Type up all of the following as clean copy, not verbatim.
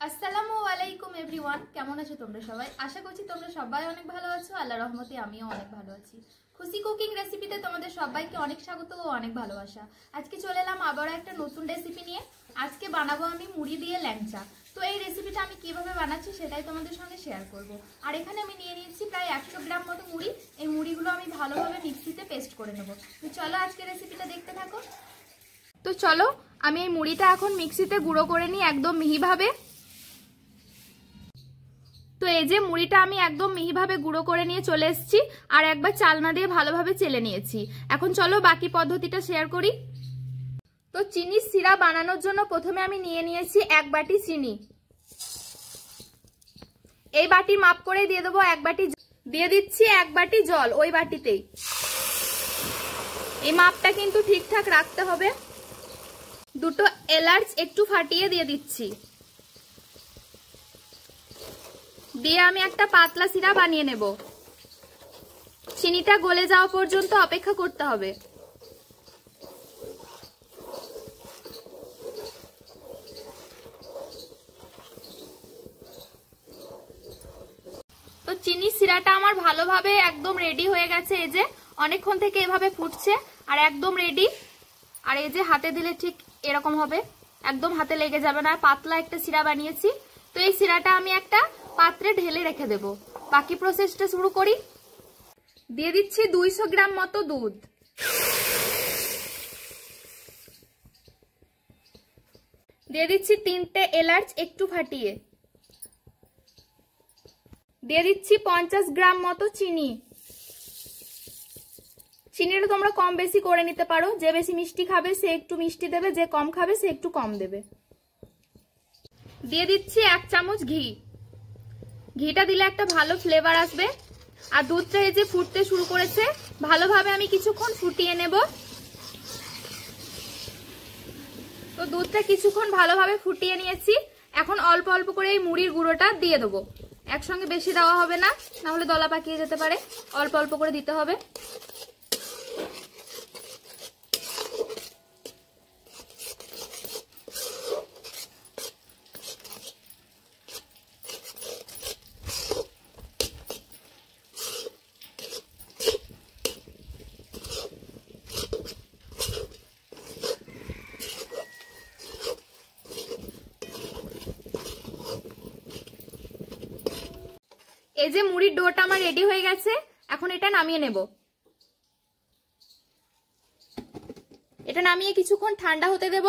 আসসালামু আলাইকুম এভরিওয়ান, কেমন আছো তোমরা সবাই? আশা করছি তোমরা সবাই অনেক ভালো আছো। আল্লাহর রহমতে আমিও অনেক ভালো আছি। খুশি কুকিং রেসিপিতে তোমাদের সবাইকে অনেক স্বাগত ও অনেক ভালোবাসা। আজকে চলে এলাম আবারও একটা নতুন রেসিপি নিয়ে। আজকে বানাবো আমি মুড়ি দিয়ে ল্যাংচা। তো এই রেসিপিটা আমি কিভাবে বানাচ্ছি সেটাই তোমাদের সঙ্গে শেয়ার করব। আর এখানে আমি নিয়ে নিয়েছি প্রায় 100 গ্রাম মতো মুড়ি। এই মুড়িগুলো আমি ভালোভাবে মিক্সিতে পেস্ট করে নেব। তো চলো আজকে রেসিপিটা দেখতে থাকো। তো চলো আমি এই মুড়িটা এখন মিক্সিতে গুঁড়ো করে নিই একদম মিহিভাবে। তো এই যে মুড়িটা আমি একদম মিহিভাবে গুঁড়ো করে নিয়ে চলে এসেছি, আর একবার চালনা দিয়ে ভালোভাবে চেলে নিয়েছি। এখন চলো বাকি পদ্ধতিটা শেয়ার করি। তো চিনির সিরা বানানোর জন্য প্রথমে আমি নিয়ে নিয়েছি 1 বাটি চিনি। এই বাটির মাপ করে দিয়ে দেবো 1 বাটি, দিয়ে দিচ্ছি 1 বাটি জল ওই বাটিতেই। এই মাপটা কিন্তু ঠিকঠাক রাখতে হবে। দুটো এলাচ একটু ফাটিয়ে দিয়ে দিচ্ছি, দিয়ে আমি একটা পাতলা সিরা বানিয়ে নেব। চিনিটা গলে যাওয়া পর্যন্ত অপেক্ষা করতে হবে। তো চিনির সিরাটা আমার ভালোভাবে একদম রেডি হয়ে গেছে। এই যে অনেকক্ষণ থেকে এভাবে ফুটছে আর একদম রেডি। আর এই যে হাতে দিলে ঠিক এরকম হবে, একদম হাতে লেগে যাবে না। পাতলা একটা সিরা বানিয়েছি। তো এই সিরাটা আমি একটা পাত্রে ঢেলে রেখে দেব। বাকি প্রসেসটা শুরু করি। দিয়ে দিচ্ছি 200 গ্রাম মতো দুধ, দিয়ে দিচ্ছি 3টে এলাচ একটু ফাটিয়ে, দিয়ে দিচ্ছি 50 গ্রাম মতো চিনি। চিনিটা তোমরা কম বেশি করে নিতে পারো। যে বেশি মিষ্টি খাবে সে একটু মিষ্টি দেবে, যে কম খাবে সে একটু কম দেবে। দিয়ে দিচ্ছি 1 চামচ ঘি। ঘিটা দিলে একটা ভালো ফ্লেভার আসবে। আর দুধটা এই যে ফুটতে শুরু করেছে, ভালোভাবে আমি কিছুক্ষণ ফুটিয়ে নেব। তো দুধটা কিছুক্ষণ ভালোভাবে ফুটিয়ে নিয়েছি। এখন অল্প অল্প করে এই মুড়ির গুঁড়োটা দিয়ে দেবো। একসঙ্গে বেশি দেওয়া হবে না, নাহলে দলা পাকিয়ে যেতে পারে। অল্প অল্প করে দিতে হবে। এই যে মুড়ির ডোটা আমার রেডি হয়ে গেছে। এখন এটা নামিয়ে নেব। এটা নামিয়ে কিছুক্ষণ ঠান্ডা হতে দেব।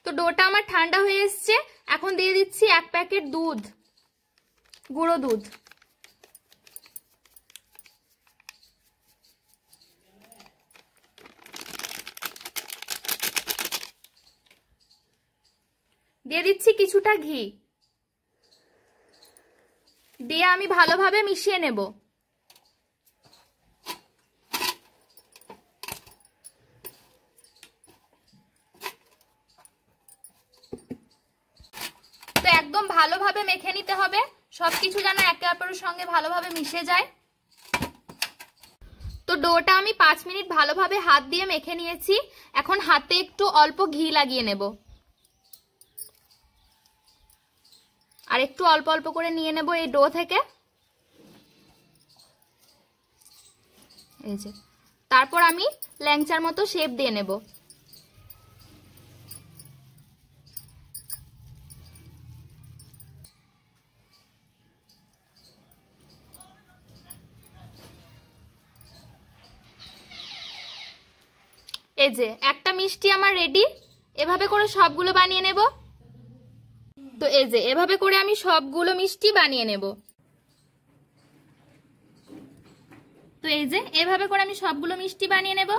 তো ডোটা আমার ঠান্ডা হয়ে এসছে। এখন দিয়ে দিচ্ছি 1 প্যাকেট দুধ, গুঁড়ো দুধ। দিয়ে দিচ্ছি কিছুটা ঘি, দিয়ে আমি ভালোভাবে মিশিয়ে নেব। তো একদম ভালোভাবে মেখে নিতে হবে, সবকিছু যেন একে অপরের সঙ্গে ভালোভাবে মিশে যায়। তো ডোটা আমি 5 মিনিট ভালোভাবে হাত দিয়ে মেখে নিয়েছি। এখন হাতে একটু অল্প ঘি লাগিয়ে নেব, আর একটু অল্প অল্প করে নিয়ে নেব এই ডো থেকে। এই যে তারপর আমি ল্যাংচার মতো শেপ দিয়ে নেব। এই যে একটা মিষ্টি আমার রেডি। এভাবে করে সবগুলো বানিয়ে নেব। তো এই যে এভাবে করে আমি সবগুলো মিষ্টি বানিয়ে নেব। তো এই যে এভাবে করে আমি সবগুলো মিষ্টি বানিয়ে নেব।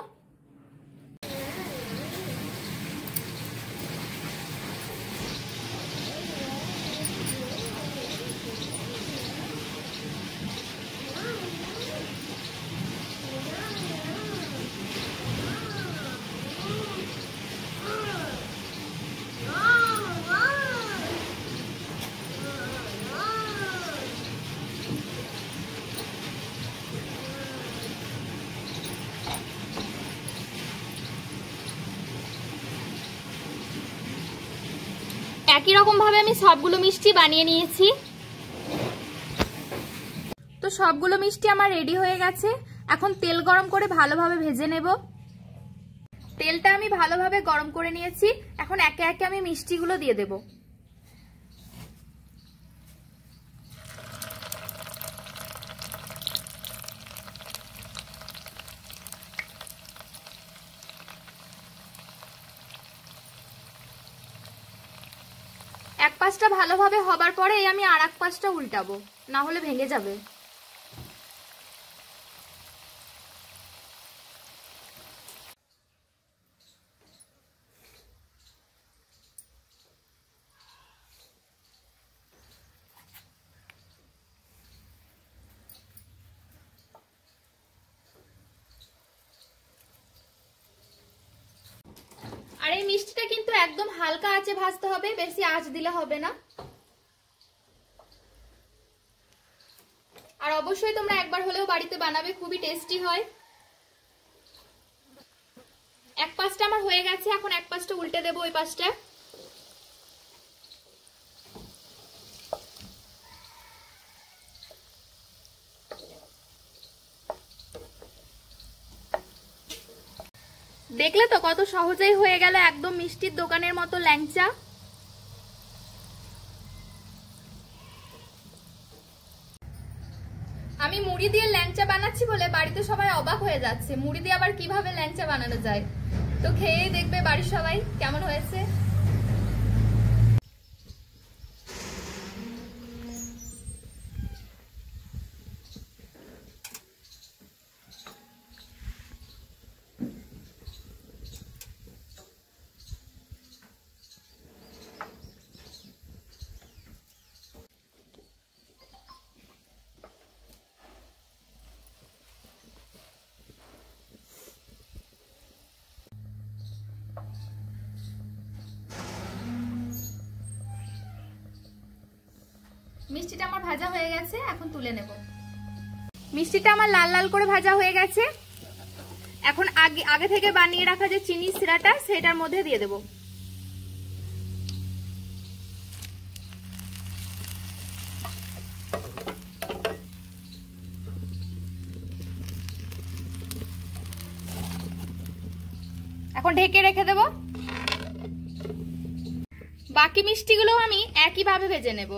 একই রকম ভাবে আমি সবগুলো মিষ্টি বানিয়ে নিয়েছি। তো সবগুলো মিষ্টি আমার রেডি হয়ে গেছে। এখন তেল গরম করে ভালোভাবে ভেজে নেব। তেলটা আমি ভালোভাবে গরম করে নিয়েছি। এখন একে একে আমি মিষ্টিগুলো দিয়ে দেব। এক পাশটা ভালোভাবে হবার পরে আমি আর এক পাশটা উল্টাবো, না হলে ভেঙে যাবে। আর এই মিষ্টিটা কিন্তু একদম হালকা আঁচে ভাজতে হবে, বেশি আঁচ দিলে হবে না। আর অবশ্যই তোমরা একবার হলেও বাড়িতে বানাবে, খুবই টেস্টি হয়। এক পাশটা আমার হয়ে গেছে, এখন এক পাশটা উল্টে দেবো। ওই পাশটা দেখলে তো কত সহজেই হয়ে গেল, একদম মিষ্টির দোকানের মতো ল্যাংচা। আমি মুড়ি দিয়ে ল্যাংচা বানাচ্ছি বলে বাড়িতে সবাই অবাক হয়ে যাচ্ছে, মুড়ি দিয়ে আবার কিভাবে ল্যাংচা বানানো যায়। তো খেয়ে দেখবে বাড়ির সবাই কেমন হয়েছে। মিষ্টিটা আমার ভাজা হয়ে গেছে, এখন তুলে নেব। মিষ্টিটা আমার লাল লাল করে ভাজা হয়ে গেছে। এখন আগে থেকে বানিয়ে রাখা যে চিনি সিরাটা সেটার মধ্যে দিয়ে দেব। এখন ঢেকে রেখে দেব। বাকি মিষ্টিগুলো আমি একইভাবে ভেজে নেব।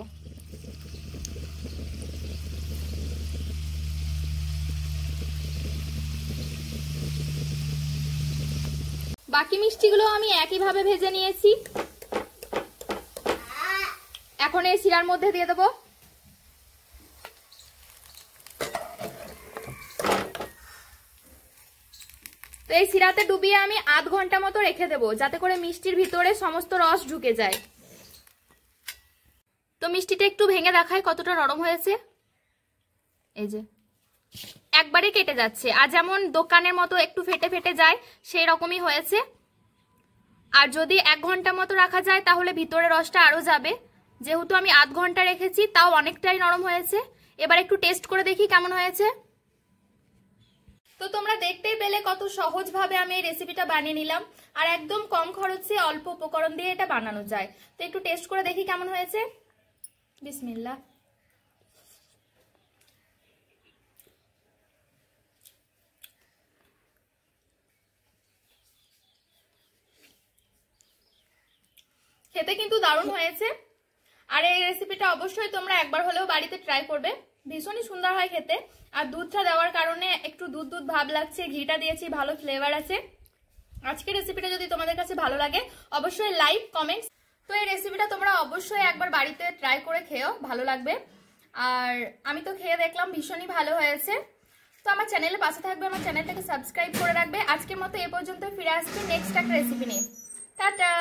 বাকি মিষ্টিগুলো আমি একইভাবে ভেজে নিয়েছি। এখন এই শিরার মধ্যে দিয়ে দেব। তো এই শিরাতে ডুবিয়ে আমি আধ ঘন্টা মতো রেখে দেব, যাতে করে মিষ্টির ভিতরে সমস্ত রস ঢুকে যায়। তো মিষ্টিটা একটু ভেঙে দেখায় কতটা নরম হয়েছে। এই যে একবারে কেটে যাচ্ছে, আর যেমন দোকানের মতো একটু ফেটে ফেটে যায় সেই রকমই হয়েছে। আর যদি 1 ঘন্টা মতো রাখা যায় তাহলে ভিতরে রসটা আরো যাবে। যেহেতু আমি আধ ঘন্টা রেখেছি তাও অনেকটাই নরম হয়েছে। এবার একটু টেস্ট করে দেখি কেমন হয়েছে। তো তোমরা দেখতেই পেলে কত সহজভাবে আমি এই রেসিপিটা বানিয়ে নিলাম, আর একদম কম খরচে অল্প উপকরণ দিয়ে এটা বানানো যায়। তো একটু টেস্ট করে দেখি কেমন হয়েছে। বিসমিল্লাহ। খেতে কিন্তু দারুণ হয়েছে। আর এই রেসিপিটা অবশ্যই তোমরা একবার হলেও বাড়িতে ট্রাই করবে, ভীষণই সুন্দর হয় খেতে। আর দুধটা দেওয়ার কারণে একটু দুধ দুধ ভাব লাগছে, ঘিটা দিয়েছি, ভালো ফ্লেভার আছে। আজকের রেসিপিটা যদি তোমাদের কাছে ভালো লাগে অবশ্যই লাইক কমেন্টস। তো এই রেসিপিটা তোমরা অবশ্যই একবার বাড়িতে ট্রাই করে খেও, ভালো লাগবে। আর আমি তো খেয়ে দেখলাম, ভীষণই ভালো হয়েছে। তো আমার চ্যানেলের পাশে থাকবে, আমার চ্যানেলটাকে সাবস্ক্রাইব করে রাখবে। আজকের মতো এ পর্যন্ত, ফিরে আসছি নেক্সট একটা রেসিপি নিয়ে। টাটা।